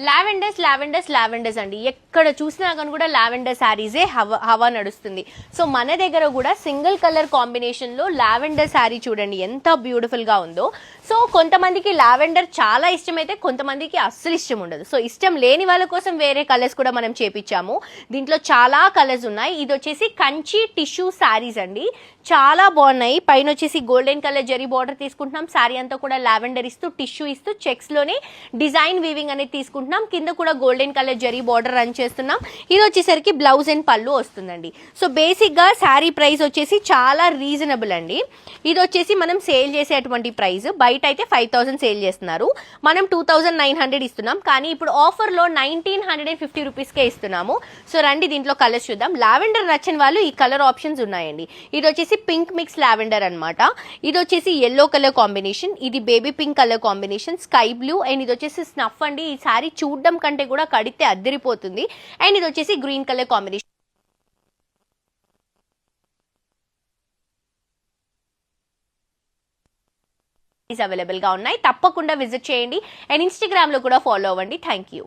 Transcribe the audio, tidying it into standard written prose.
Lavenders అండి. ఎక్కడ చూసినా కానీ కూడా లావెండర్ శారీసే హవా నడుస్తుంది. సో మన దగ్గర కూడా సింగిల్ కలర్ కాంబినేషన్ లో లావెండర్ శారీ చూడండి ఎంత బ్యూటిఫుల్ గా ఉందో. సో కొంతమందికి లావెండర్ చాలా ఇష్టమైతే కొంతమందికి అస్సలు ఇష్టం ఉండదు. సో ఇష్టం లేని వాళ్ళ కోసం వేరే కలర్స్ కూడా మనం చేపించాము. దీంట్లో చాలా కలర్స్ ఉన్నాయి. ఇది వచ్చేసి కంచి టిష్యూ శారీస్ అండి, చాలా బాగున్నాయి. పైన వచ్చేసి గోల్డెన్ కలర్ జరీ బార్డర్ తీసుకుంటున్నాం. శారీ అంతా కూడా లావెండర్ ఇస్తూ టిష్యూ ఇస్తూ చెక్స్ లోనే డిజైన్ వీవింగ్ అనేది తీసుకుంటున్నాం. కింద కూడా golden colour zari border run చేస్తున్నాం. ఇది వచ్చేసరికి బ్లౌజ్ అండ్ పళ్ళు వస్తుందండి. సో బేసిక్ గా శారీ ప్రైస్ వచ్చేసి చాలా రీజనబుల్ అండి. ఇది వచ్చేసి మనం సేల్ చేసేటువంటి ప్రైస్ బయట అయితే 5000 సేల్ చేస్తున్నారు, మనం 2900 ఇస్తున్నాం. కానీ ఇప్పుడు ఆఫర్ లో 1950 రూపీస్ కే ఇస్తున్నాము. సో రండి దీంట్లో కలర్స్ చూద్దాం. లావెండర్ నచ్చిన వాళ్ళు ఈ కలర్ ఆప్షన్స్ ఉన్నాయండి. ఇది వచ్చేసి పింక్ మిక్స్ లావెండర్ అన్నమాట. ఇది వచ్చేసి ఎల్లో కలర్ కాంబినేషన్, ఇది baby pink colour combination, sky blue, and ఇది వచ్చేసి స్నఫ్ అండి. ఈ సారీ చూడడం కంటే కూడా కడితే అద్దరిపోతుంది. అండ్ ఇది వచ్చేసి గ్రీన్ కలర్ కాంబినేషన్ అవైలబుల్ గా ఉన్నాయి. తప్పకుండా విజిట్ చేయండి అండ్ ఇన్స్టాగ్రామ్ లో కూడా ఫాలో అవ్వండి. Thank you.